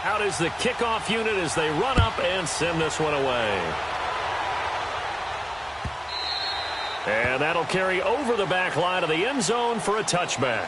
Out is the kickoff unit as they run up and send this one away. And that'll carry over the back line of the end zone for a touchback.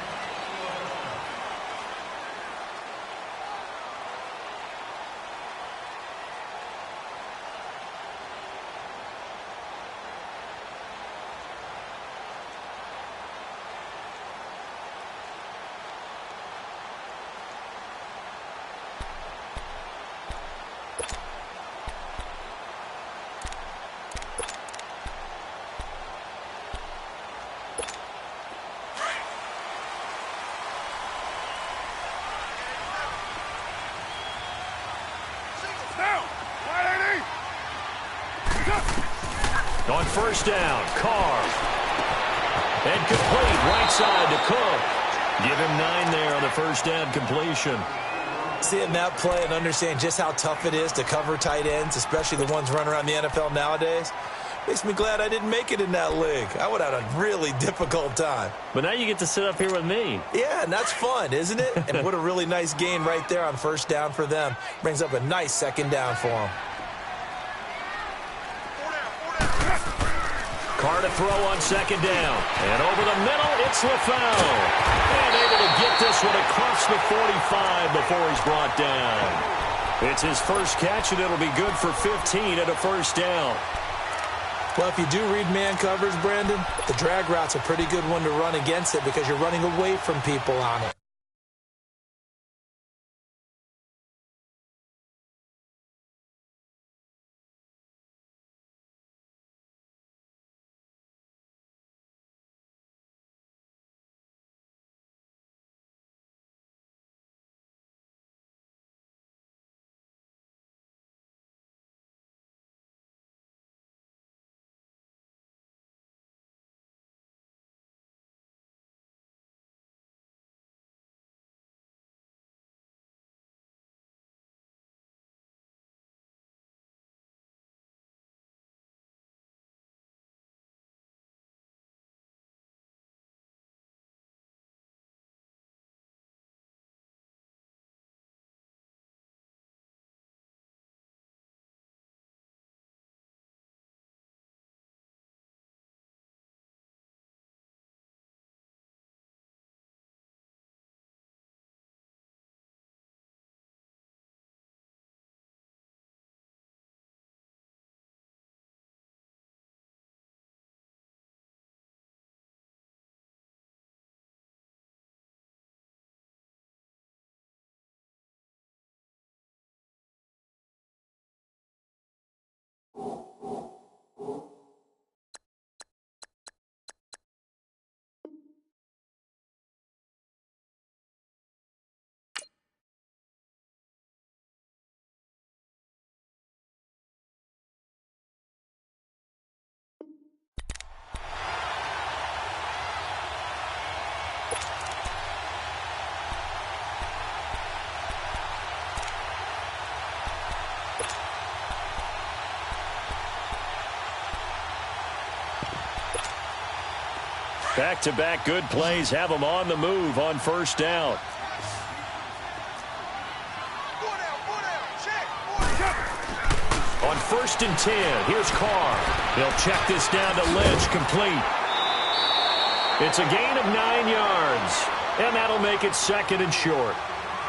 On first down, Carr. And complete, right side to Cook. Give him 9 there on the first down completion. Seeing that play and understand just how tough it is to cover tight ends, especially the ones running around the NFL nowadays, makes me glad I didn't make it in that league. I would have had a really difficult time. But now you get to sit up here with me. Yeah, and that's fun, isn't it? And what a really nice gain right there on first down for them. Brings up a nice second down for them. Carr to throw on second down. And over the middle, it's LaFell. And able to get this one across the 45 before he's brought down. It's his first catch, and it'll be good for 15 at a first down. Well, if you do read man covers, Brandon, the drag route's a pretty good one to run against it because you're running away from people on it. Back-to-back good plays have them on the move on first down. On first and 10, here's Carr. He'll check this down to Lynch, complete. It's a gain of 9 yards, and that'll make it second and short.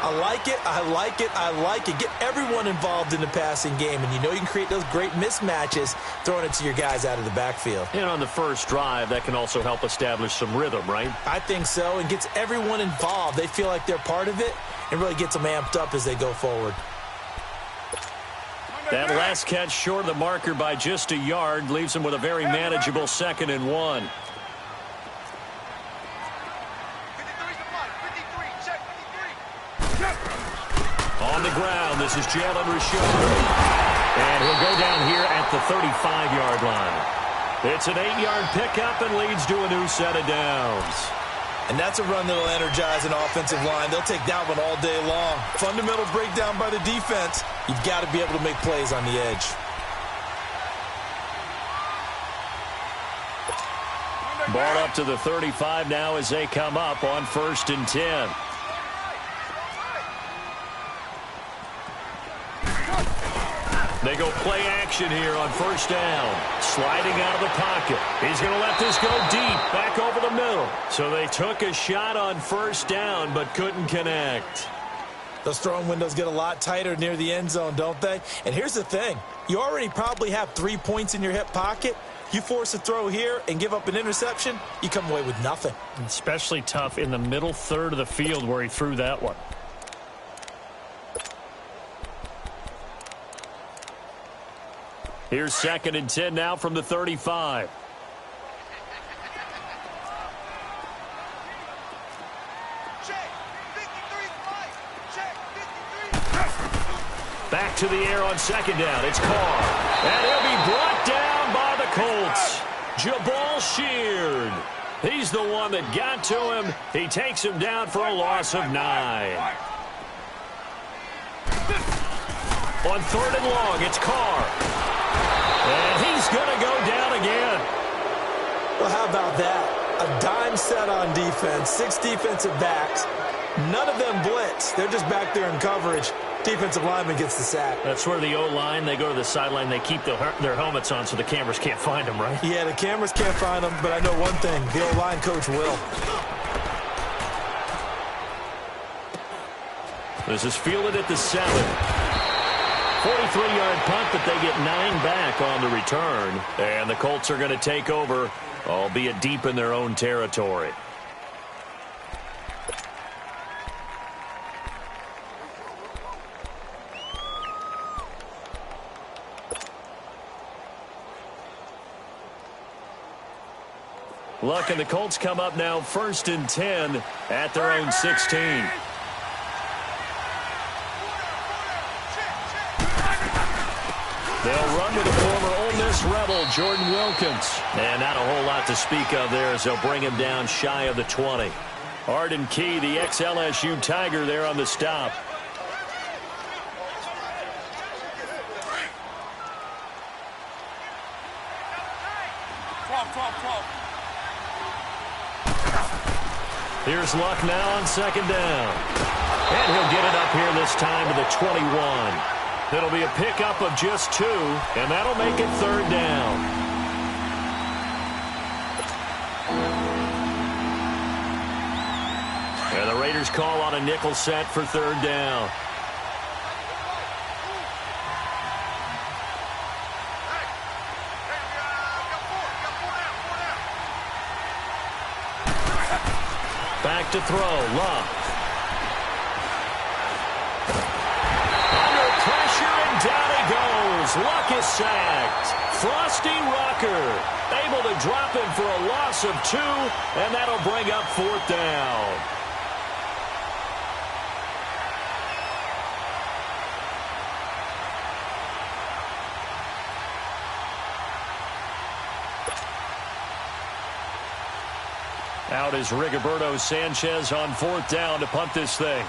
I like it, I like it, I like it. Get everyone involved in the passing game, and you know you can create those great mismatches throwing it to your guys out of the backfield. And on the first drive, that can also help establish some rhythm, right? I think so, and gets everyone involved. They feel like they're part of it, and really gets them amped up as they go forward. That last catch short of the marker by just a yard leaves him with a very manageable 2nd and 1. On the ground, this is Jalen Richard. And he'll go down here at the 35-yard line. It's an 8-yard pickup and leads to a new set of downs. And that's a run that'll energize an offensive line. They'll take that one all day long. Fundamental breakdown by the defense. You've got to be able to make plays on the edge. Ball up to the 35 now as they come up on first and 10. They go play action here on first down. Sliding out of the pocket. He's going to let this go deep, back over the middle. So they took a shot on first down, but couldn't connect. Those throwing windows get a lot tighter near the end zone, don't they? And here's the thing. You already probably have 3 points in your hip pocket. You force a throw here and give up an interception, you come away with nothing. Especially tough in the middle third of the field where he threw that one. Here's 2nd and 10 now from the 35. Back to the air on 2nd down. It's Carr. And he'll be brought down by the Colts. Jabal Sheard. He's the one that got to him. He takes him down for a loss of 9. On 3rd and long, it's Carr. And he's going to go down again. Well, how about that? A dime set on defense, 6 defensive backs. None of them blitz. They're just back there in coverage. Defensive lineman gets the sack. That's where the O-line, they go to the sideline, they keep their helmets on so the cameras can't find them, right? Yeah, the cameras can't find them, but I know one thing. The O-line coach will. This is fielded at the 7. 43-yard punt, but they get 9 back on the return. And the Colts are going to take over, albeit deep in their own territory. Luck and the Colts come up now 1st and 10 at their own 16. They'll run with the former Ole Miss Rebel, Jordan Wilkins. And not a whole lot to speak of there as they'll bring him down shy of the 20. Arden Key, the ex-LSU Tiger, there on the stop. Here's Luck now on 2nd down. And he'll get it up here this time to the 21. It'll be a pickup of just 2, and that'll make it 3rd down. And the Raiders call on a nickel set for 3rd down. Back to throw, Luck. Under pressure, and down he goes. Luck is sacked. Frosty Rucker able to drop him for a loss of 2, and that'll bring up 4th down. Out is Rigoberto Sanchez on 4th down to punt this thing.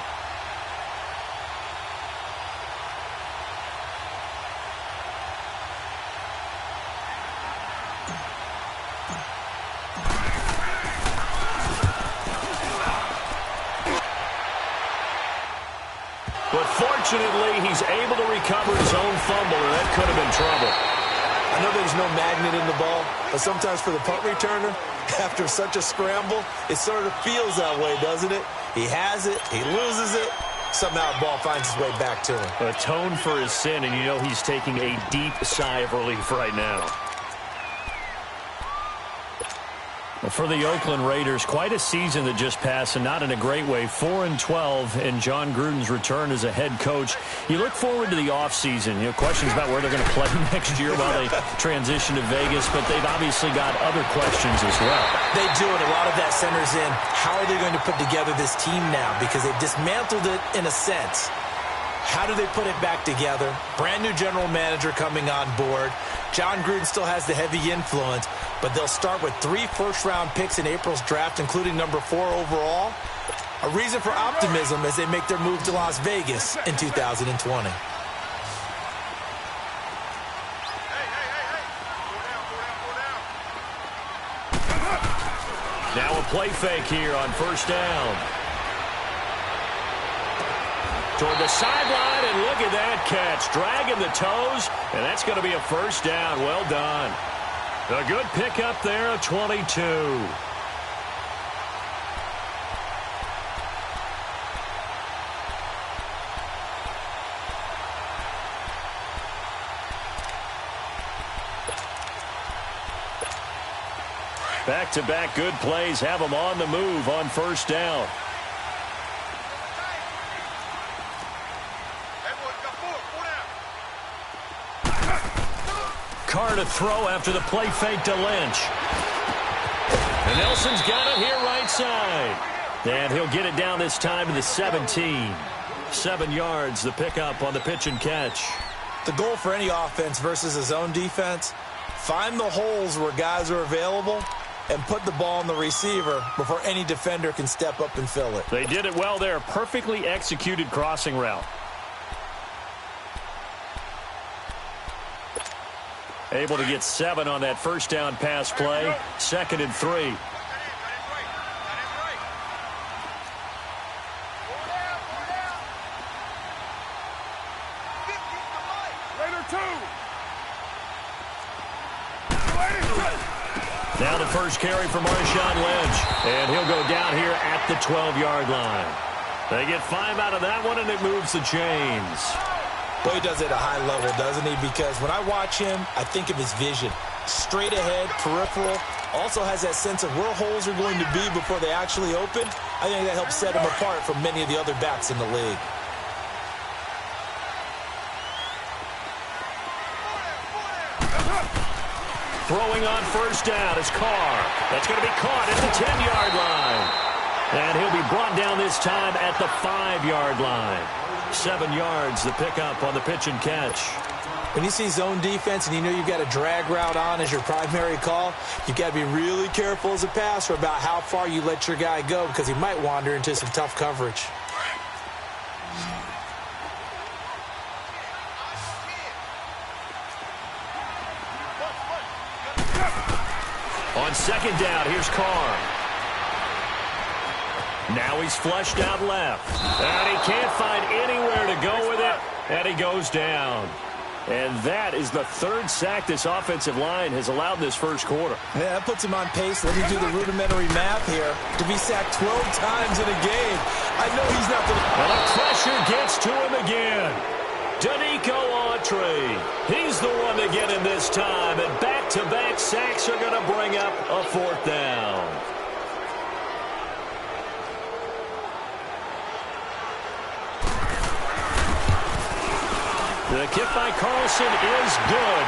But fortunately, he's able to recover his own fumble, and that could have been trouble. I know there's no magnet in the ball, but sometimes for the punt returner, after such a scramble, it sort of feels that way, doesn't it? He has it, he loses it, somehow the ball finds its way back to him. Atone for his sin, and you know he's taking a deep sigh of relief right now. For the Oakland Raiders, quite a season that just passed, and not in a great way. 4-12 in John Gruden's return as a head coach. You look forward to the offseason. You know, questions about where they're going to play next year while they transition to Vegas, but they've obviously got other questions as well. They do, and a lot of that centers in how are they going to put together this team now, because they've dismantled it in a sense. How do they put it back together? Brand new general manager coming on board. John Gruden still has the heavy influence, but they'll start with 3 first-round picks in April's draft, including number 4 overall. A reason for optimism as they make their move to Las Vegas in 2020. Now a play fake here on 1st down. toward the sideline, and look at that catch. Dragging the toes, and that's going to be a first down. Well done. A good pickup there, a 22. Back-to-back good plays have them on the move on first down. Carr to throw after the play fake to Lynch. And Nelson's got it here right side. And he'll get it down this time to the 17. 7 yards, the pickup on the pitch and catch. The goal for any offense versus a zone defense, find the holes where guys are available and put the ball on the receiver before any defender can step up and fill it. They did it well there. Perfectly executed crossing route. Able to get 7 on that first down pass play. 2nd and 3. Now the first carry for Marshawn Lynch. And he'll go down here at the 12-yard line. They get 5 out of that one, and it moves the chains. Well, he does it at a high level, doesn't he? Because when I watch him, I think of his vision. Straight ahead, peripheral. Also has that sense of where holes are going to be before they actually open. I think that helps set him apart from many of the other backs in the league. Throwing on first down is Carr. That's going to be caught at the 10-yard line. And he'll be brought down this time at the 5-yard line. 7 yards, the pickup on the pitch and catch. When you see zone defense and you know you've got a drag route on as your primary call, you've got to be really careful as a passer about how far you let your guy go because he might wander into some tough coverage. On second down, here's Carr. Now he's flushed out left. And he can't find anywhere to go with it. And he goes down. And that is the 3rd sack this offensive line has allowed this first quarter. Yeah, that puts him on pace. Let me do the rudimentary math here. To be sacked 12 times in a game. I know he's not going to... And the pressure gets to him again. Danico Autry. He's the one to get him this time. And back-to-back sacks are going to bring up a 4th down. The kick by Carlson is good.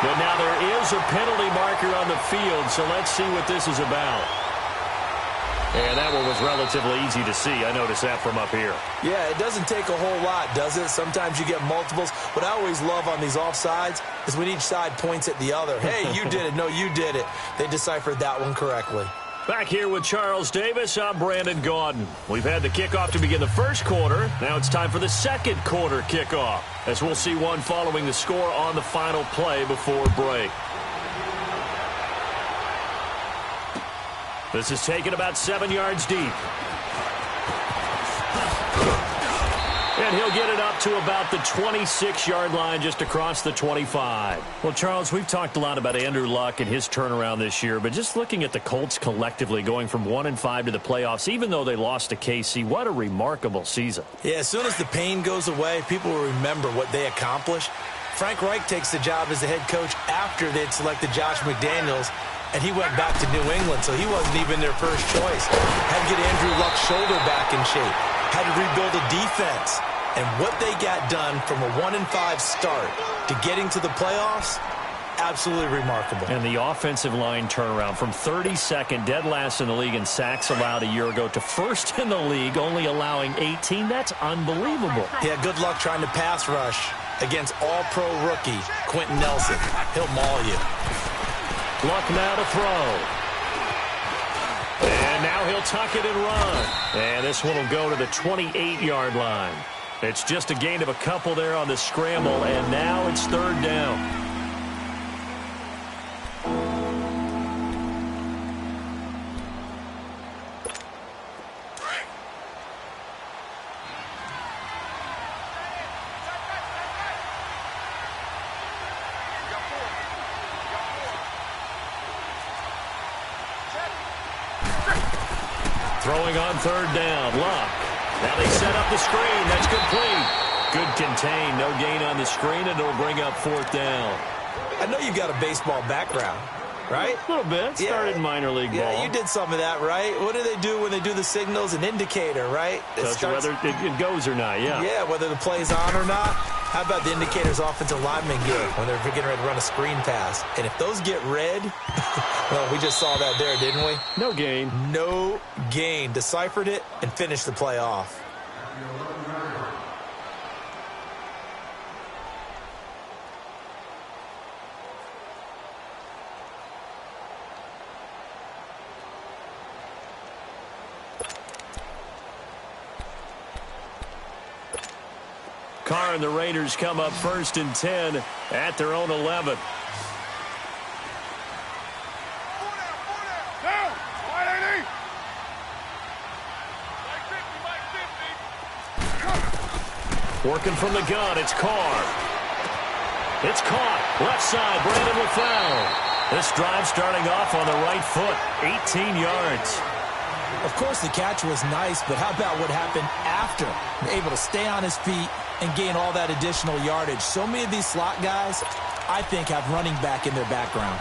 But now there is a penalty marker on the field, so let's see what this is about. And that one was relatively easy to see. I noticed that from up here. Yeah, it doesn't take a whole lot, does it? Sometimes you get multiples. What I always love on these offsides is when each side points at the other. Hey, you did it. No, you did it. They deciphered that one correctly. Back here with Charles Davis, I'm Brandon Gaudin. We've had the kickoff to begin the first quarter. Now it's time for the second quarter kickoff, as we'll see one following the score on the final play before break. This is taken about 7 yards deep. And he'll get it up to about the 26-yard line, just across the 25. Well, Charles, we've talked a lot about Andrew Luck and his turnaround this year, but just looking at the Colts collectively going from 1-5 to the playoffs, even though they lost to KC, what a remarkable season. Yeah, as soon as the pain goes away, people will remember what they accomplished. Frank Reich takes the job as the head coach after they'd selected Josh McDaniels, and he went back to New England, so he wasn't even their first choice. Had to get Andrew Luck's shoulder back in shape. Had to rebuild a defense. And what they got done from a 1-5 start to getting to the playoffs, absolutely remarkable. And the offensive line turnaround from 32nd, dead last in the league in sacks allowed a year ago, to first in the league, only allowing 18. That's unbelievable. Yeah, good luck trying to pass rush against all-pro rookie Quentin Nelson. He'll maul you. Luck now to throw. And now he'll tuck it and run. And this one will go to the 28-yard line. It's just a gain of a couple there on the scramble, and now it's 3rd down. Throwing on third down, Luck. Now they set up the screen. That's complete. Good contain. No gain on the screen, and it'll bring up fourth down. I know you've got a baseball background, right? A little bit. Started minor league ball. Yeah, you did some of that, right? What do they do when they do the signals? An indicator, right? Tells you whether it goes or not, yeah. Yeah, whether the play's on or not. How about the indicators offensive linemen get when they're getting ready to run a screen pass? And if those get red, well, we just saw that there, didn't we? No gain. No gain. Deciphered it and finished the play off. Carr and the Raiders come up 1st and 10 at their own 11. Working from the gun, it's Carr. It's caught. Left side, Brandon LaFleur. This drive starting off on the right foot, 18 yards. Of course, the catch was nice, but how about what happened after? Able to stay on his feet and gain all that additional yardage. So many of these slot guys, I think, have running back in their background.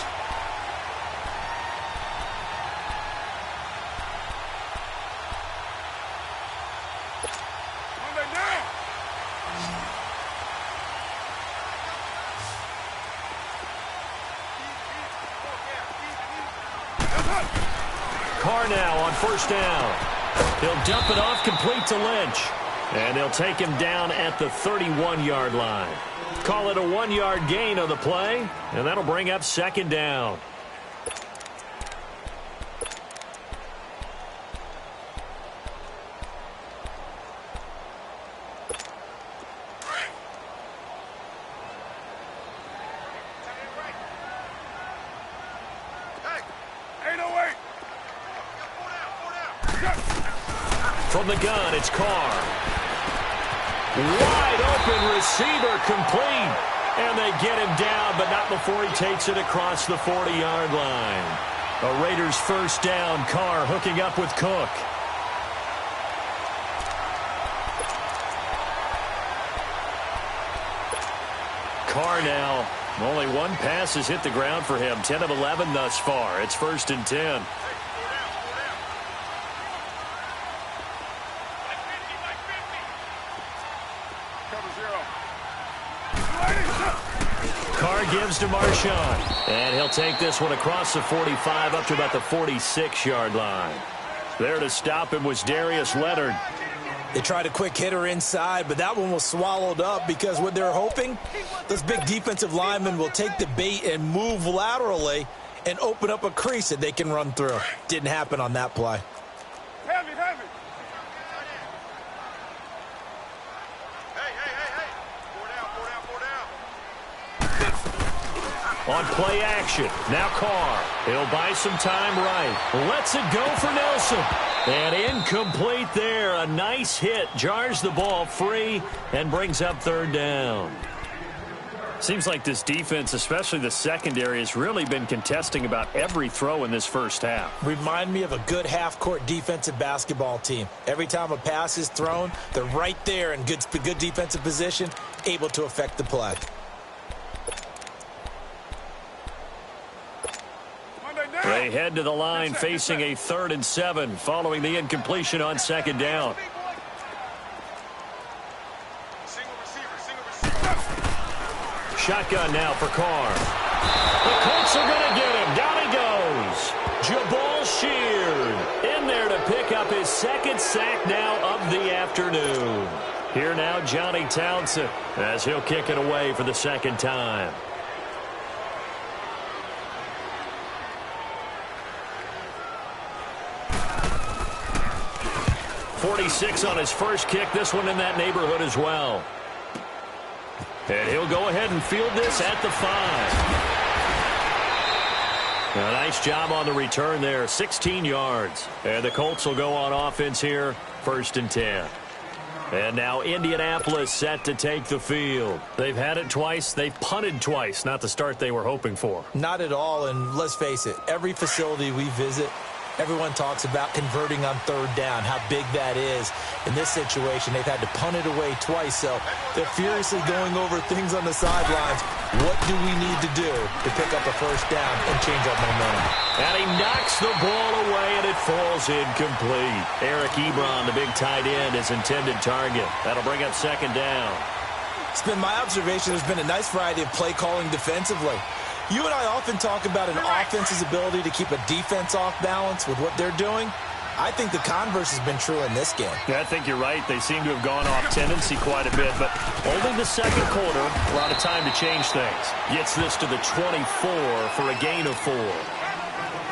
Carr now on 1st down. He'll dump it off complete to Lynch. And they'll take him down at the 31-yard line. Call it a 1-yard gain on the play, and that'll bring up 2nd down. From the gun, it's Carr. Wide open receiver complete. And they get him down, but not before he takes it across the 40-yard line. A Raiders 1st down. Carr hooking up with Cook. Carr now. Only one pass has hit the ground for him. 10 of 11 thus far. It's 1st and 10. Carr gives to Marshawn. And he'll take this one across the 45 up to about the 46-yard line. There to stop him was Darius Leonard. They tried a quick hitter inside, but that one was swallowed up because what they're hoping, those big defensive linemen will take the bait and move laterally and open up a crease that they can run through. Didn't happen on that play. On play action, now Carr. He'll buy some time right. Lets it go for Nelson. And incomplete there. A nice hit. Jars the ball free and brings up 3rd down. Seems like this defense, especially the secondary, has really been contesting about every throw in this first half. Remind me of a good half-court defensive basketball team. Every time a pass is thrown, they're right there in good defensive position, able to affect the play. They head to the line facing a 3rd and 7 following the incompletion on 2nd down. Shotgun now for Carr. The Colts are going to get him. Down he goes. Jabal Sheard in there to pick up his 2nd sack now of the afternoon. Here now Johnny Townsend as he'll kick it away for the 2nd time. 46 on his first kick. This one in that neighborhood as well. And he'll go ahead and field this at the 5. A nice job on the return there. 16 yards. And the Colts will go on offense here. 1st and 10. And now Indianapolis set to take the field. They've had it twice. They've punted twice. Not the start they were hoping for. Not at all. And let's face it, every facility we visit, Everyone talks about converting on third down, how big that is. In this situation, they've had to punt it away twice, so they're furiously going over things on the sidelines. What do we need to do to pick up a first down and change our momentum? And he knocks the ball away, and it falls incomplete. Eric Ebron, the big tight end, his intended target. That'll bring up second down. It's been my observation there's been a nice variety of play calling defensively. You and I often talk about an offense's ability to keep a defense off balance with what they're doing. I think the converse has been true in this game. Yeah, I think you're right. They seem to have gone off tendency quite a bit, but only the second quarter, a lot of time to change things. Gets this to the 24 for a gain of 4.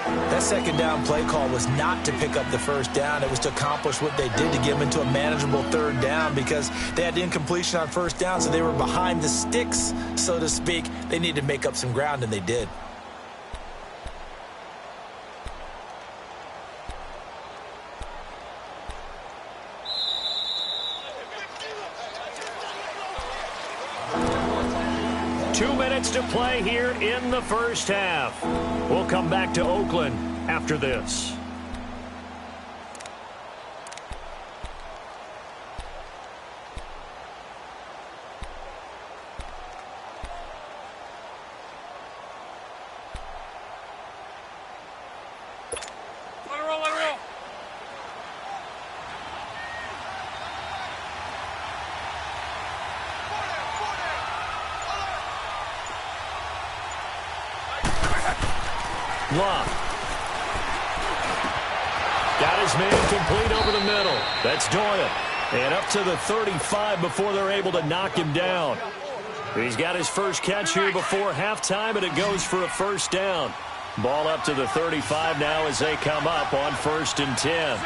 That second down play call was not to pick up the first down. It was to accomplish what they did to get them into a manageable third down because they had incompletion on first down, so they were behind the sticks, so to speak. They needed to make up some ground, and they did. To play here in the first half. We'll come back to Oakland after this. Let it roll, let it roll. Love. Got his man complete over the middle. That's Doyle. And up to the 35 before they're able to knock him down. He's got his first catch here before halftime, and it goes for a first down. Ball up to the 35 now as they come up on 1st and 10.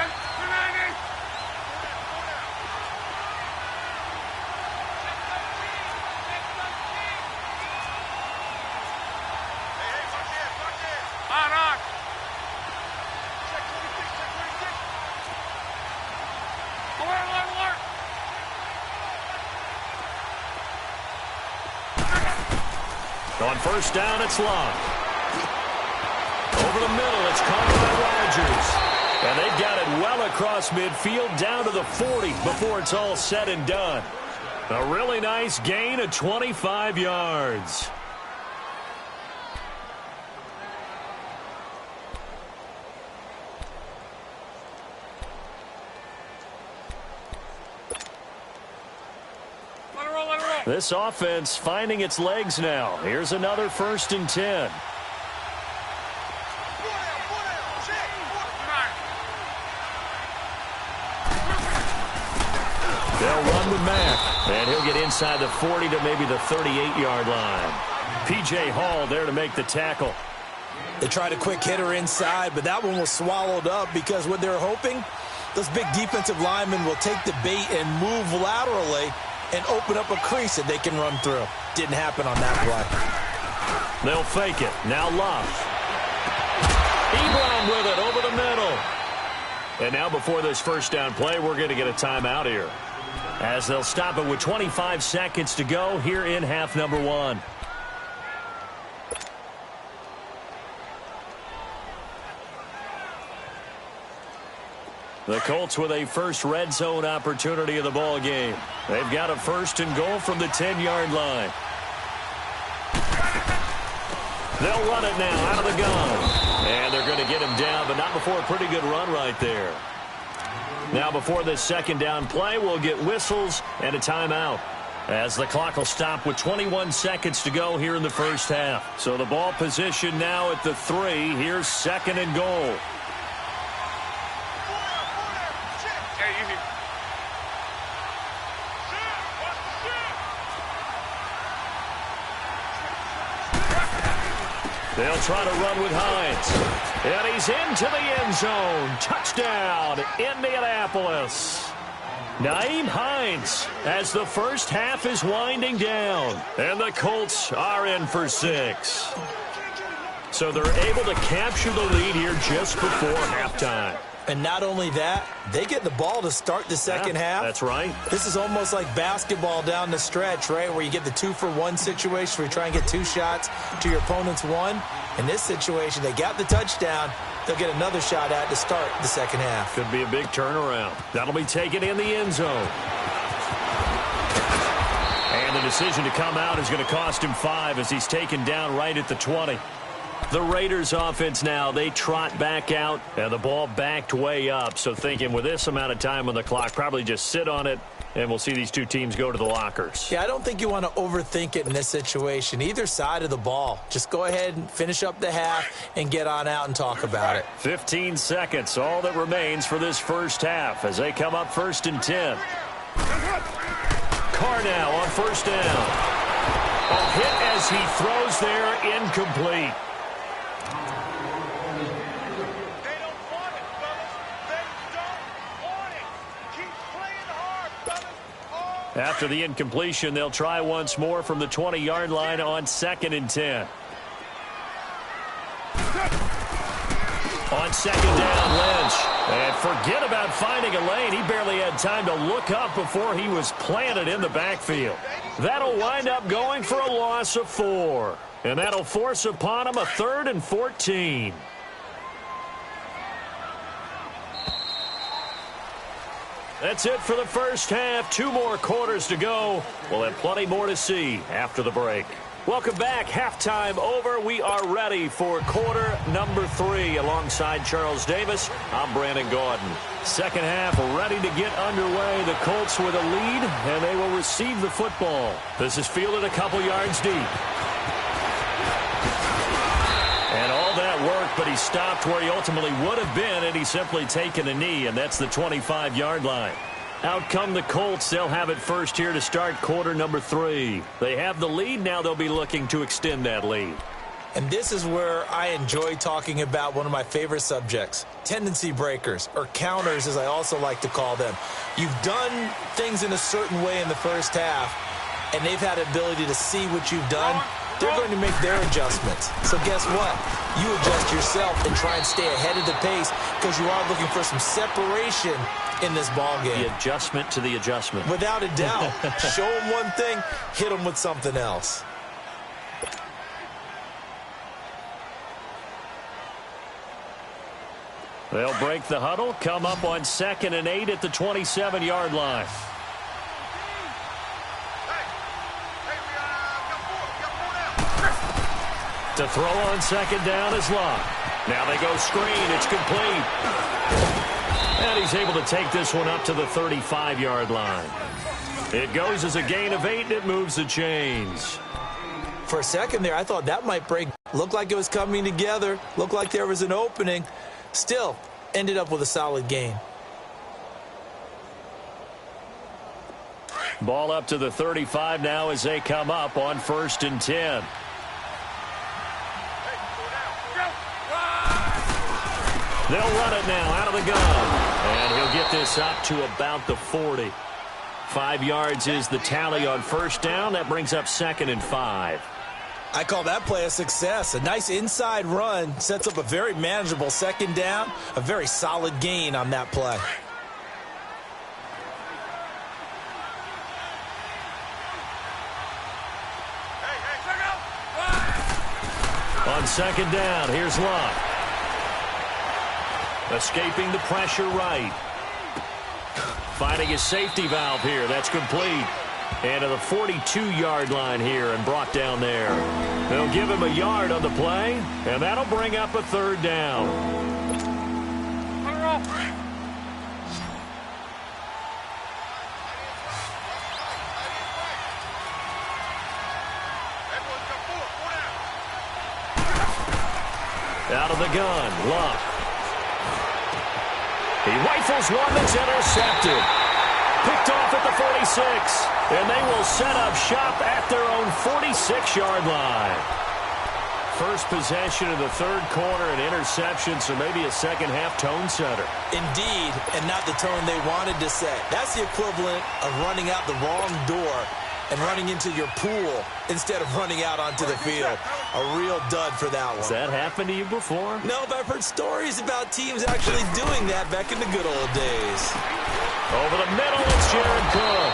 On first down, it's Love. Over the middle, it's caught by Rodgers. And they've got it well across midfield, down to the 40 before it's all said and done. A really nice gain of 25 yards. This offense finding its legs now. Here's another 1st and 10. They'll run with Mack, and he'll get inside the 40 to maybe the 38-yard line. P.J. Hall there to make the tackle. They tried a quick hitter inside, but that one was swallowed up because what they're hoping, those big defensive linemen will take the bait and move laterally and open up a crease that they can run through. Didn't happen on that play. They'll fake it. Now Love. Ebron with it over the middle. And now before this first down play, we're going to get a timeout here, as they'll stop it with 25 seconds to go here in half number 1. The Colts with a first red zone opportunity of the ball game. They've got a 1st and goal from the 10-yard line. They'll run it now out of the gun. And they're going to get him down, but not before a pretty good run right there. Now before this second down play, we'll get whistles and a timeout, as the clock will stop with 21 seconds to go here in the first half. So the ball position now at the 3. Here's 2nd and goal. They'll try to run with Hines. And he's into the end zone. Touchdown, Indianapolis. Nyheim Hines as the first half is winding down. And the Colts are in for 6. So they're able to capture the lead here just before halftime. And not only that, they get the ball to start the second half. That's right. This is almost like basketball down the stretch, right, where you get the 2-for-1 situation where you try and get 2 shots to your opponent's 1. In this situation, they got the touchdown. They'll get another shot at to start the second half. Could be a big turnaround. That'll be taken in the end zone. And the decision to come out is going to cost him 5 as he's taken down right at the 20. The Raiders offense now, they trot back out, and the ball backed way up. So thinking with this amount of time on the clock, probably just sit on it, and we'll see these two teams go to the lockers. Yeah, I don't think you want to overthink it in this situation. Either side of the ball. Just go ahead and finish up the half and get on out and talk about it. 15 seconds, all that remains for this first half as they come up 1st and 10. Carr now on 1st down. A hit as he throws there, incomplete. After the incompletion, they'll try once more from the 20-yard line on 2nd and 10. On 2nd down, Lynch. And forget about finding a lane. He barely had time to look up before he was planted in the backfield. That'll wind up going for a loss of 4. And that'll force upon him a 3rd and 14. That's it for the first half. 2 more quarters to go. We'll have plenty more to see after the break. Welcome back. Halftime over. We are ready for quarter number 3. Alongside Charles Davis, I'm Brandon Gaudin. Second half ready to get underway. The Colts with a lead, and they will receive the football. This is fielded a couple yards deep. And all that work, but he stopped where he ultimately would have been, and he's simply taken a knee, and that's the 25-yard line. Out come the Colts. They'll have it first here to start quarter number 3. They have the lead. Now they'll be looking to extend that lead. And this is where I enjoy talking about one of my favorite subjects, tendency breakers, or counters as I also like to call them. You've done things in a certain way in the first half, and they've had the ability to see what you've done. They're going to make their adjustments. So guess what? You adjust yourself and try and stay ahead of the pace because you are looking for some separation in this ball game. The adjustment to the adjustment. Without a doubt. Show them one thing, hit them with something else. They'll break the huddle, come up on 2nd and 8 at the 27-yard line. To throw on 2nd down is Locke. Now they go screen. It's complete. And he's able to take this one up to the 35-yard line. It goes as a gain of 8, and it moves the chains. For a second there, I thought that might break. Looked like it was coming together. Looked like there was an opening. Still, ended up with a solid gain. Ball up to the 35 now as they come up on 1st and 10. They'll run it now out of the gun. And he'll get this up to about the 40. 5 yards is the tally on 1st down. That brings up 2nd and 5. I call that play a success. A nice inside run sets up a very manageable 2nd down. A very solid gain on that play. On 2nd down, here's Locke. Escaping the pressure right. Finding his safety valve here. That's complete. And to the 42-yard line here and brought down there. They'll give him a yard on the play, and that'll bring up a 3rd down. Out of the gun, Locke. He rifles one that's intercepted. Picked off at the 46. And they will set up shop at their own 46-yard line. First possession of the 3rd quarter, an interception, so maybe a second-half tone setter. Indeed, and not the tone they wanted to set. That's the equivalent of running out the wrong door and running into your pool instead of running out onto the field. A real dud for that one. Has that happened to you before? No, but I've heard stories about teams actually doing that back in the good old days. Over the middle, it's Jared Cook.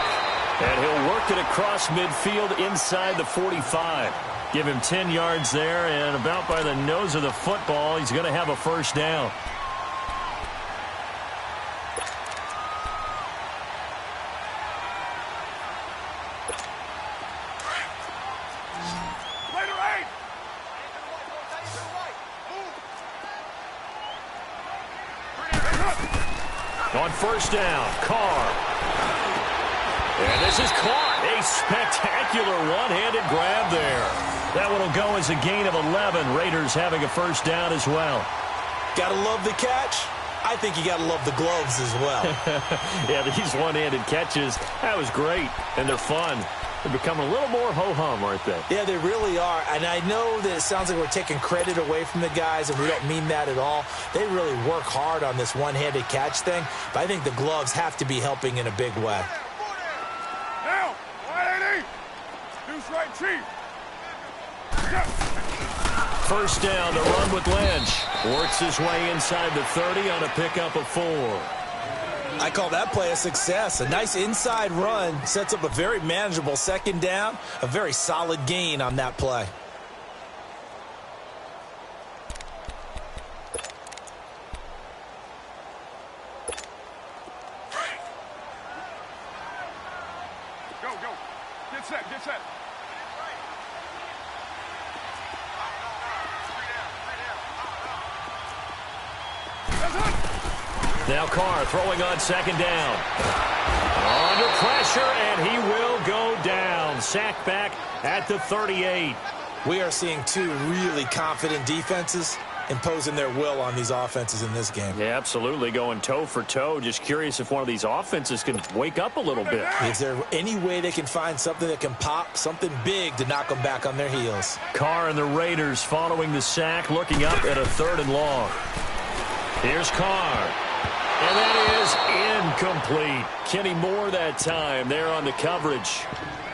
And he'll work it across midfield inside the 45. Give him 10 yards there, and about by the nose of the football, he's going to have a first down. On first down, Carr. And this is caught. A spectacular one-handed grab there. That one will go as a gain of 11. Raiders having a first down as well. Gotta love the catch. I think you gotta love the gloves as well. Yeah, these one-handed catches, that was great. And they're fun. They're becoming a little more ho-hum, aren't they? Yeah, they really are. And I know that it sounds like we're taking credit away from the guys, and we don't mean that at all. They really work hard on this one-handed catch thing, but I think the gloves have to be helping in a big way. Now, 180. Deuce right, Chief. First down, the run with Lynch. Works his way inside the 30 on a pickup of 4. I call that play a success. A nice inside run sets up a very manageable second down. A very solid gain on that play. Go, go. Get set, get set. Now Carr throwing on second down. Under pressure, and he will go down. Sacked back at the 38. We are seeing two really confident defenses imposing their will on these offenses in this game. Yeah, absolutely, going toe for toe. Just curious if one of these offenses can wake up a little bit. Is there any way they can find something that can pop, something big to knock them back on their heels? Carr and the Raiders following the sack, looking up at a 3rd and long. Here's Carr. And that is incomplete. Kenny Moore that time there on the coverage.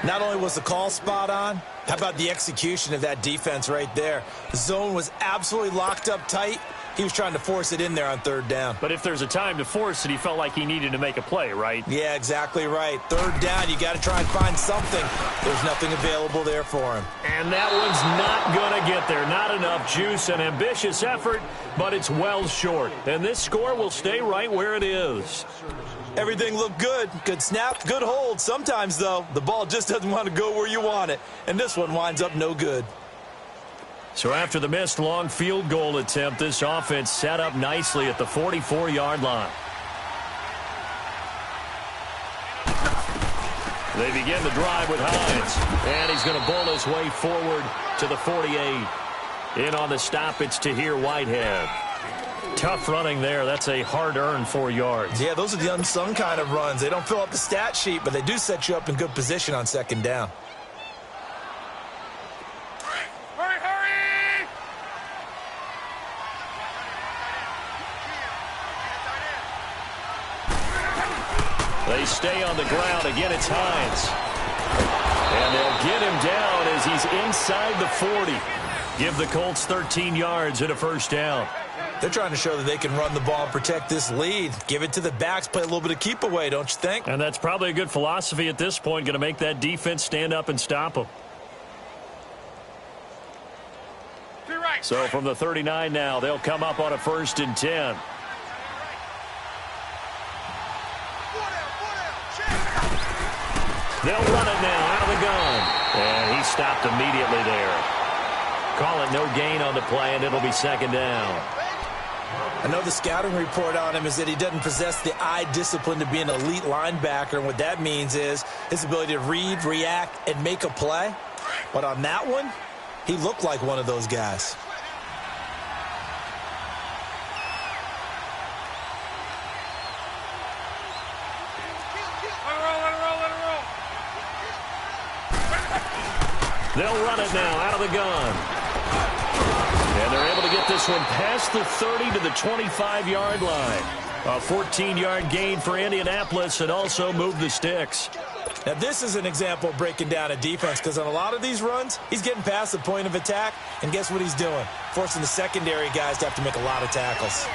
Not only was the call spot on, how about the execution of that defense right there? The zone was absolutely locked up tight. He was trying to force it in there on 3rd down. But if there's a time to force it, he felt like he needed to make a play, right? Yeah, exactly right. 3rd down, you got to try and find something. There's nothing available there for him. And that one's not going to get there. Not enough juice, an ambitious effort, but it's well short. And this score will stay right where it is. Everything looked good. Good snap, good hold. Sometimes, though, the ball just doesn't want to go where you want it. And this one winds up no good. So after the missed long field goal attempt, this offense set up nicely at the 44-yard line. They begin the drive with Hines. And he's going to bowl his way forward to the 48. In on the stop, it's Tahir Whitehead. Tough running there. That's a hard-earned 4 yards. Yeah, those are the unsung kind of runs. They don't fill up the stat sheet, but they do set you up in good position on second down. Hurry, hurry! They stay on the ground. Again, it's Hines. And they'll get him down as he's inside the 40. Give the Colts 13 yards and a first down. They're trying to show that they can run the ball and protect this lead. Give it to the backs, play a little bit of keep away, don't you think? And that's probably a good philosophy at this point, going to make that defense stand up and stop them. Right. So from the 39 now, they'll come up on a 1st and 10. They'll run it now out of the gun. And he stopped immediately there. Call it no gain on the play, and it'll be second down. I know the scouting report on him is that he doesn't possess the eye discipline to be an elite linebacker. And what that means is his ability to read, react, and make a play. But on that one, he looked like one of those guys. They'll run it now out of the gun. And they're able to get this one past the 30 to the 25-yard line. A 14-yard gain for Indianapolis and also move the sticks. Now, this is an example of breaking down a defense because on a lot of these runs, he's getting past the point of attack, and guess what he's doing? Forcing the secondary guys to have to make a lot of tackles.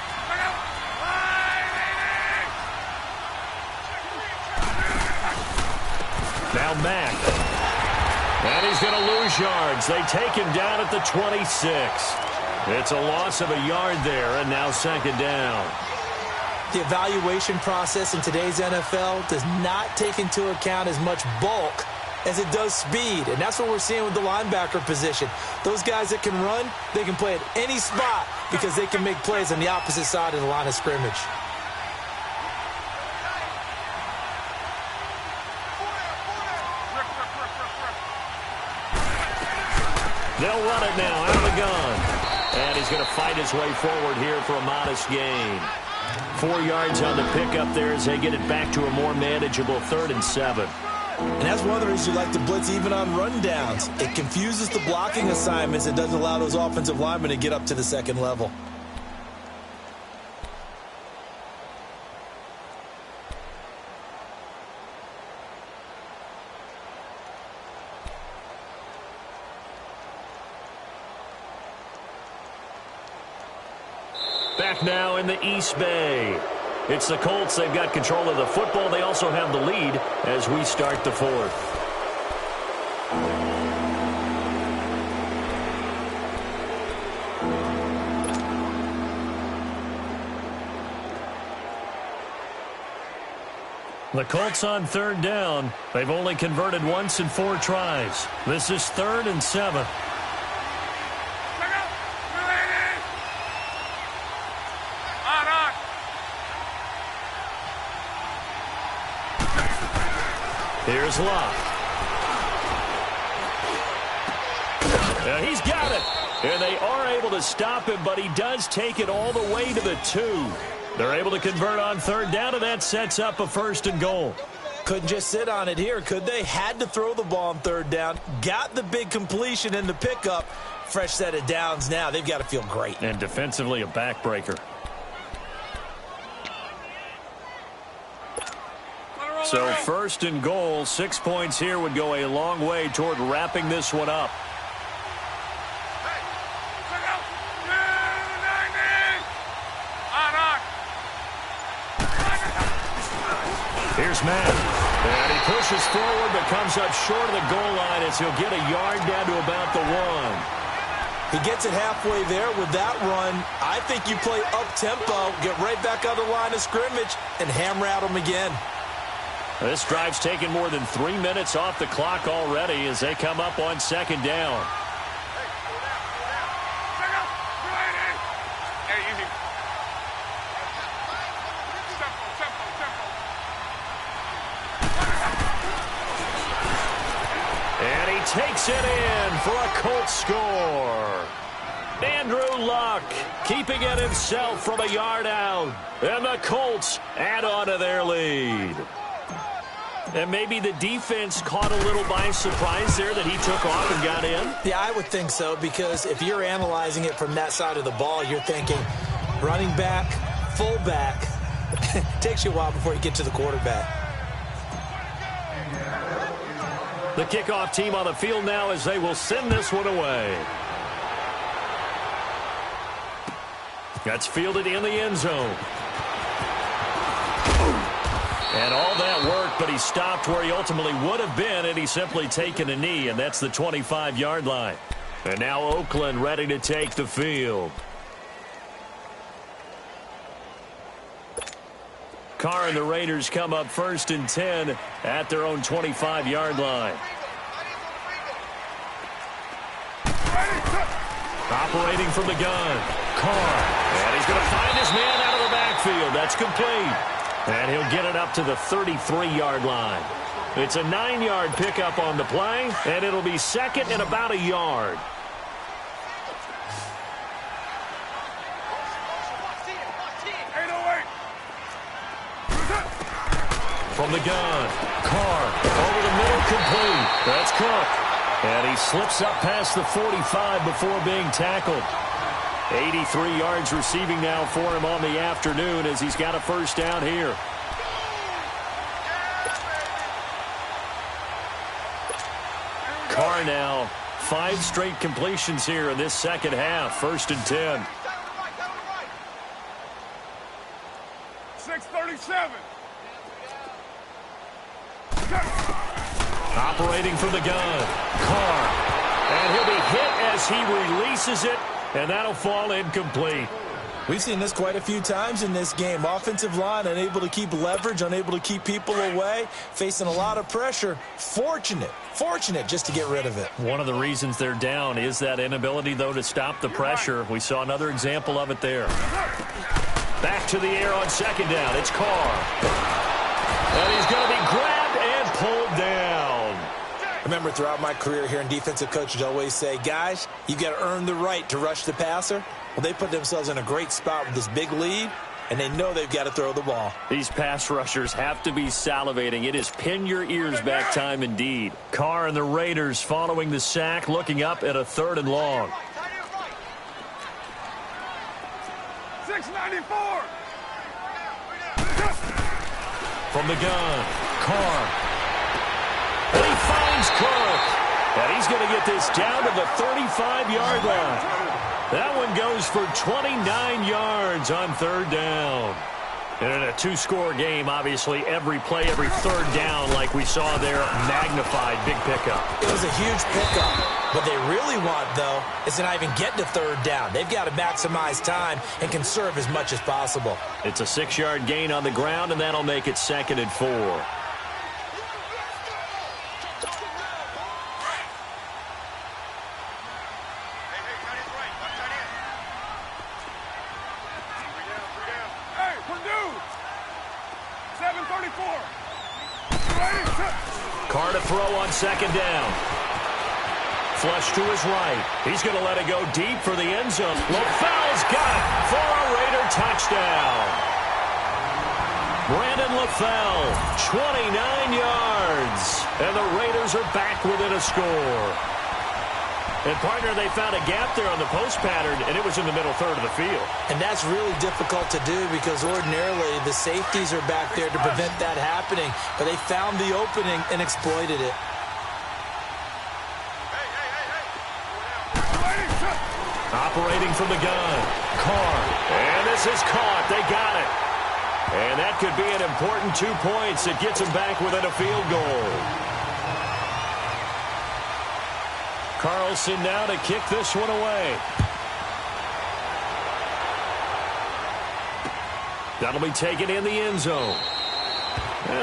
Now Mack. And he's going to lose yards. They take him down at the 26. It's a loss of a yard there, and now second down. The evaluation process in today's NFL does not take into account as much bulk as it does speed, and that's what we're seeing with the linebacker position. Those guys that can run, they can play at any spot because they can make plays on the opposite side of the line of scrimmage. They'll run it now out of the gun. And he's going to fight his way forward here for a modest gain. 4 yards on the pickup there as they get it back to a more manageable 3rd and 7. And that's one of the reasons you like to blitz even on rundowns. It confuses the blocking assignments. It doesn't allow those offensive linemen to get up to the second level. Back now in the East Bay. It's the Colts. They've got control of the football. They also have the lead as we start the 4th. The Colts on 3rd down. They've only converted once in 4 tries. This is 3rd and 7. Here's Locke. He's got it. And they are able to stop him, but he does take it all the way to the 2. They're able to convert on 3rd down, and that sets up a 1st and goal. Couldn't just sit on it here, could they? Had to throw the ball on 3rd down. Got the big completion in the pickup. Fresh set of downs now. They've got to feel great. And defensively a backbreaker. So 1st and goal, 6 points here would go a long way toward wrapping this one up. Here's Matt. And he pushes forward but comes up short of the goal line as he'll get a yard down to about the 1. He gets it halfway there with that run. I think you play up-tempo, get right back on the line of scrimmage, and hammer at him again. This drive's taken more than 3 minutes off the clock already as they come up on 2nd down. And he takes it in for a Colts score. Andrew Luck keeping it himself from a yard out. And the Colts add on to their lead. And maybe the defense caught a little by surprise there that he took off and got in? Yeah, I would think so, because if you're analyzing it from that side of the ball, you're thinking running back, fullback. Takes you a while before you get to the quarterback. The kickoff team on the field now as they will send this one away. That's fielded in the end zone. And all that work, but he stopped where he ultimately would have been, and he's simply taken a knee, and that's the 25-yard line. And now Oakland ready to take the field. Carr and the Raiders come up 1st and 10 at their own 25-yard line. Operating from the gun, Carr. And he's going to find his man out of the backfield. That's complete. And he'll get it up to the 33-yard line. It's a 9-yard pickup on the play, and it'll be 2nd and about a yard. From the gun, Carr over the middle, complete. That's Cook. And he slips up past the 45 before being tackled. 83 yards receiving now for him on the afternoon as he's got a 1st down here. Carr now 5 straight completions here in this second half. 1st and 10. 6:37. Operating from the gun. Carr. And he'll be hit as he releases it, and that'll fall incomplete. We've seen this quite a few times in this game. Offensive line unable to keep leverage, unable to keep people away, facing a lot of pressure. Fortunate just to get rid of it. One of the reasons they're down is that inability, though, to stop the pressure. We saw another example of it there. Back to the air on 2nd down. It's Carr. And he's going to be grabbed and pulled down. Remember, throughout my career here in defensive coaches always say, guys, you got to earn the right to rush the passer. Well, they put themselves in a great spot with this big lead, and they know they've got to throw the ball. These pass rushers have to be salivating. It is pin your ears back time indeed. Carr and the Raiders following the sack, looking up at a 3rd and long. 6:94. From the gun, Carr. And he finds Cook. And he's going to get this down to the 35-yard line. That one goes for 29 yards on 3rd down. And in a 2-score game, obviously, every play, every 3rd down, like we saw there, magnified. Big pickup. It was a huge pickup. What they really want, though, is to not even get to 3rd down. They've got to maximize time and conserve as much as possible. It's a 6-yard gain on the ground, and that'll make it 2nd and 4. Carr to throw on 2nd down. Flush to his right. He's going to let it go deep for the end zone. LaFell's got it for a Raider touchdown. Brandon LaFell, 29 yards. And the Raiders are back within a score. And, partner, they found a gap there on the post pattern, and it was in the middle 3rd of the field. And that's really difficult to do because ordinarily the safeties are back there to prevent that happening. But they found the opening and exploited it. Operating from the gun, Carr. And this is caught. They got it. And that could be an important 2 points. It gets them back within a field goal. Carlson now to kick this one away. That'll be taken in the end zone.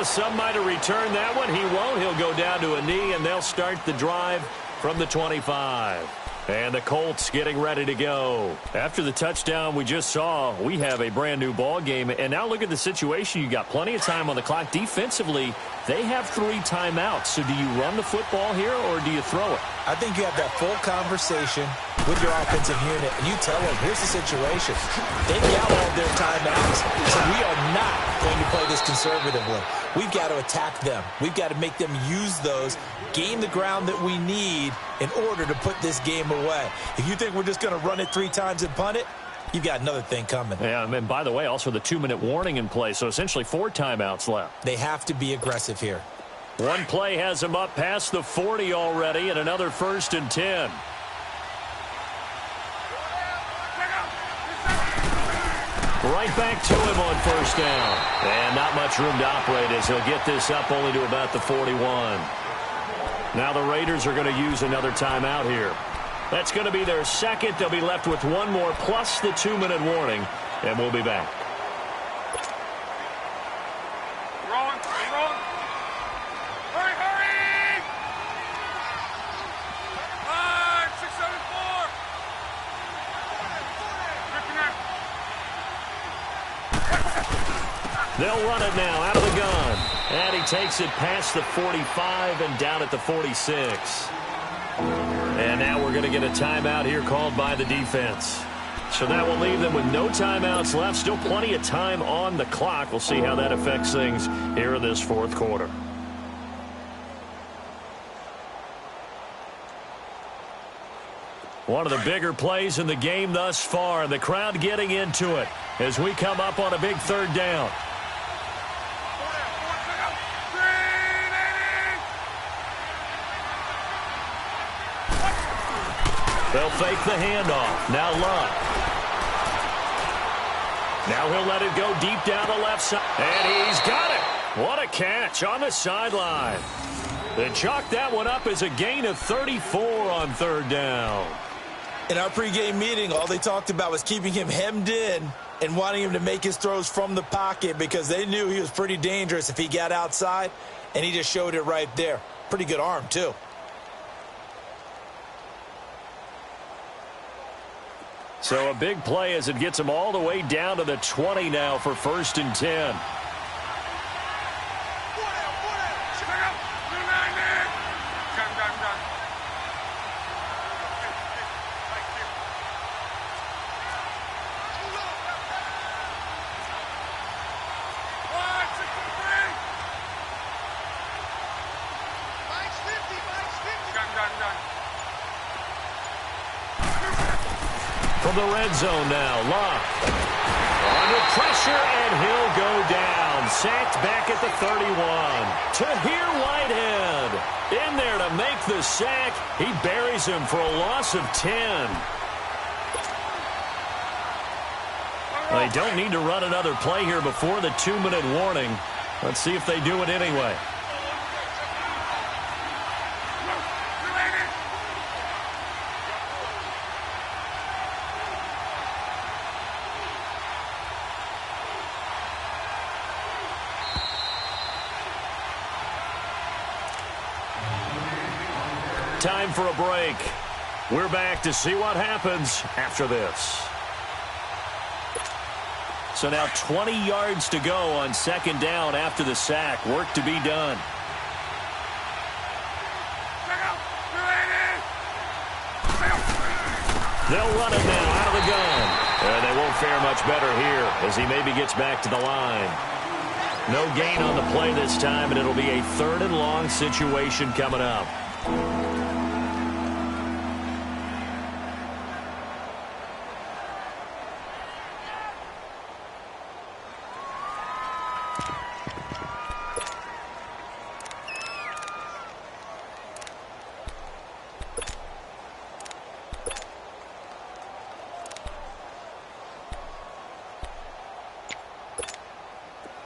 Some might have returned that one. He won't. He'll go down to a knee, and they'll start the drive from the 25. And the Colts getting ready to go. After the touchdown we just saw, we have a brand new ball game. And now look at the situation. You got plenty of time on the clock. Defensively, they have 3 timeouts. So do you run the football here or do you throw it? I think you have that full conversation with your offensive unit, and you tell them, here's the situation. They've got all their timeouts, so we are not going to play this conservatively. We've got to attack them. We've got to make them use those, gain the ground that we need in order to put this game away. If you think we're just going to run it 3 times and punt it, you've got another thing coming. Yeah, and by the way, also the 2-minute warning in play, so essentially 4 timeouts left. They have to be aggressive here. One play has them up past the 40 already, and another 1st and 10. Right back to him on 1st down. And not much room to operate as he'll get this up only to about the 41. Now the Raiders are going to use another timeout here. That's going to be their 2nd. They'll be left with 1 more plus the 2-minute warning, and we'll be back. They'll run it now out of the gun. And he takes it past the 45 and down at the 46. And now we're going to get a timeout here called by the defense. So that will leave them with no timeouts left. Still plenty of time on the clock. We'll see how that affects things here in this 4th quarter. One of the bigger plays in the game thus far. The crowd getting into it as we come up on a big 3rd down. They'll fake the handoff. Now Luck. Now he'll let it go deep down the left side. And he's got it. What a catch on the sideline. They chalk that one up as a gain of 34 on third down. In our pregame meeting, all they talked about was keeping him hemmed in and wanting him to make his throws from the pocket because they knew he was pretty dangerous if he got outside, and he just showed it right there. Pretty good arm, too. So a big play as it gets him all the way down to the 20 now for 1st and 10. From the red zone now, Luck. Under pressure, and he'll go down. Sacked back at the 31. Tahir Whitehead in there to make the sack. He buries him for a loss of 10. Well, they don't need to run another play here before the 2-minute warning. Let's see if they do it anyway. Time for a break. We're back to see what happens after this. So now 20 yards to go on 2nd down after the sack. Work to be done. They'll run it now out of the gun. And they won't fare much better here as he maybe gets back to the line. No gain on the play this time, and it'll be a 3rd and long situation coming up.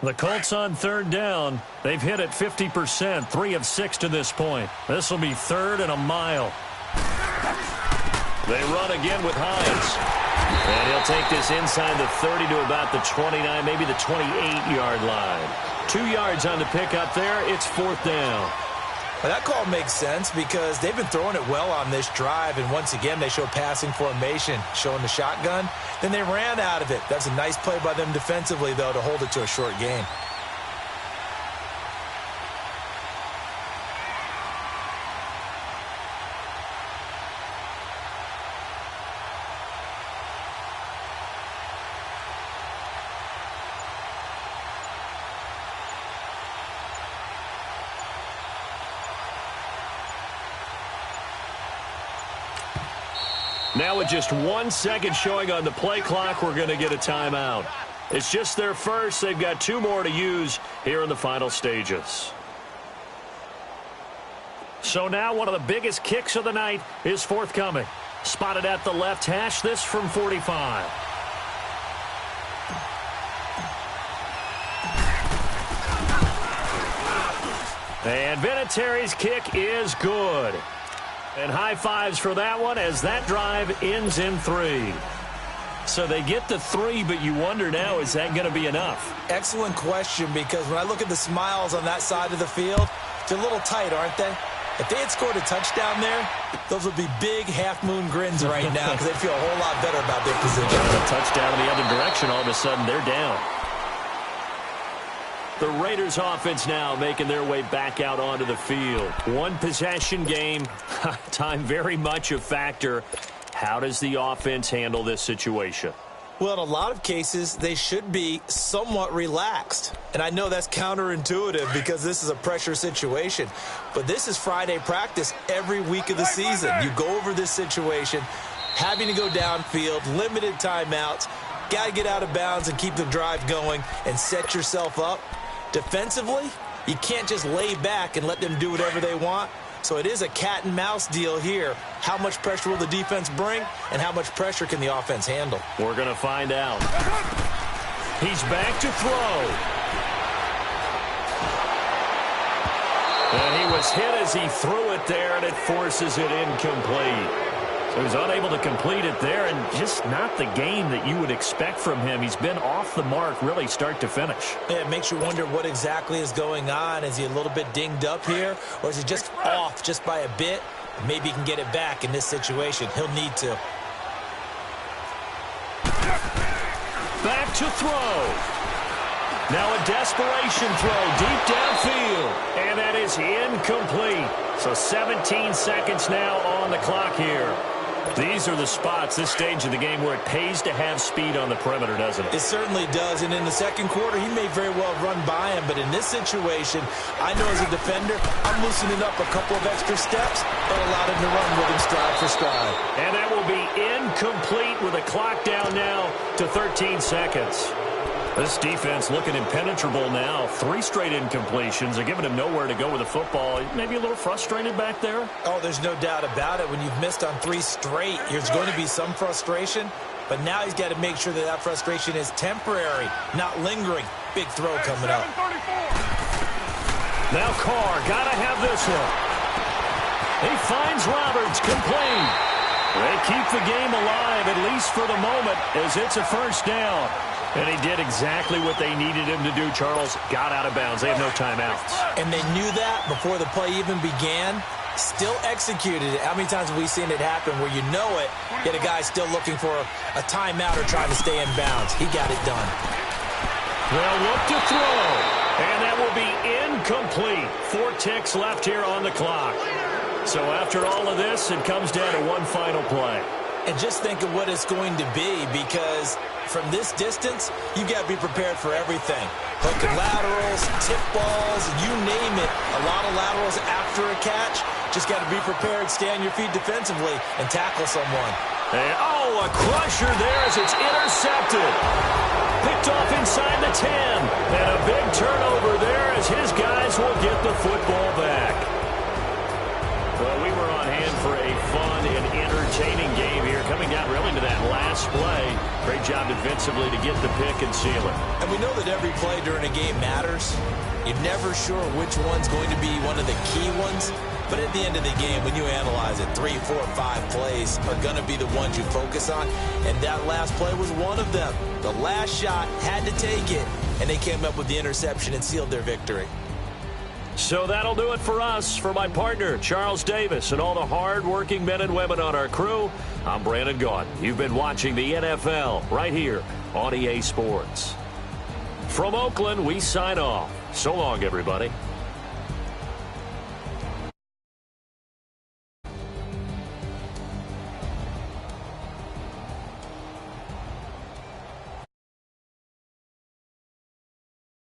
The Colts on 3rd down. They've hit it 50%, 3 of 6 to this point. This will be 3rd and a mile. They run again with Hines. And he'll take this inside the 30 to about the 29, maybe the 28-yard line. 2 yards on the pickup there. It's 4th down. Well, that call makes sense because they've been throwing it well on this drive, and once again they show passing formation, showing the shotgun. Then they ran out of it. That's a nice play by them defensively, though, to hold it to a short gain. Now with just 1 second showing on the play clock, we're going to get a timeout. It's just their first. They've got 2 more to use here in the final stages. So now one of the biggest kicks of the night is forthcoming. Spotted at the left hash, this from 45. And Vinatieri's kick is good. And high fives for that one as that drive ends in 3. So they get the 3, but you wonder now, is that going to be enough? Excellent question, because when I look at the smiles on that side of the field, they're a little tight, aren't they? If they had scored a touchdown there, those would be big half-moon grins right now because they'd feel a whole lot better about their position. A touchdown in the other direction, all of a sudden they're down. The Raiders offense now making their way back out onto the field. 1 possession game. Time very much a factor. How does the offense handle this situation? Well, in a lot of cases, they should be somewhat relaxed. And I know that's counterintuitive because this is a pressure situation. But this is Friday practice every week of the season. You go over this situation, having to go downfield, limited timeouts, got to get out of bounds and keep the drive going and set yourself up. Defensively, you can't just lay back and let them do whatever they want. So it is a cat and mouse deal here. How much pressure will the defense bring, and how much pressure can the offense handle? We're going to find out. He's back to throw. And he was hit as he threw it there, and it forces it incomplete. So he's unable to complete it there, and just not the game that you would expect from him. He's been off the mark really start to finish. Yeah, it makes you wonder what exactly is going on. Is he a little bit dinged up here, or is he just off just by a bit? Maybe he can get it back in this situation. He'll need to. Back to throw. Now a desperation throw deep downfield. And that is incomplete. So 17 seconds now on the clock here. These are the spots, this stage of the game, where it pays to have speed on the perimeter, doesn't it? It certainly does, and in the second quarter, he may very well run by him, but in this situation, I know as a defender, I'm loosening up a couple of extra steps, but allowed him to run with him stride for stride. And that will be incomplete with a clock down now to 13 seconds. This defense looking impenetrable now. 3 straight incompletions. They're giving him nowhere to go with the football. Maybe a little frustrated back there? Oh, there's no doubt about it. When you've missed on 3 straight, there's going to be some frustration. But now he's got to make sure that that frustration is temporary, not lingering. Big throw coming up. Now Carr, got to have this one. He finds Roberts, complete. They keep the game alive, at least for the moment, as it's a first down. And he did exactly what they needed him to do, Charles. Got out of bounds. They have no timeouts. And they knew that before the play even began. Still executed it. How many times have we seen it happen where you know it, yet a guy still looking for a timeout or trying to stay in bounds? He got it done. They'll look to throw. And that will be incomplete. 4 ticks left here on the clock. So after all of this, it comes down to one final play. And just think of what it's going to be, because from this distance, you got to be prepared for everything. Hook and laterals, tip balls, you name it. A lot of laterals after a catch. Just got to be prepared, stay on your feet defensively, and tackle someone. And, a crusher there as it's intercepted. Picked off inside the 10. And a big turnover there as his guys will get the football back. Well, we were on hand for a fun and entertaining game here, coming down really to that last play. Great job defensively to get the pick and seal it. And we know that every play during a game matters. You're never sure which one's going to be one of the key ones. But at the end of the game, when you analyze it, 3, 4, 5 plays are going to be the ones you focus on. And that last play was one of them. The last shot had to take it, and they came up with the interception and sealed their victory. So that'll do it for us. For my partner, Charles Davis, and all the hard-working men and women on our crew, I'm Brandon Gaudin. You've been watching the NFL right here on EA Sports. From Oakland, we sign off. So long, everybody.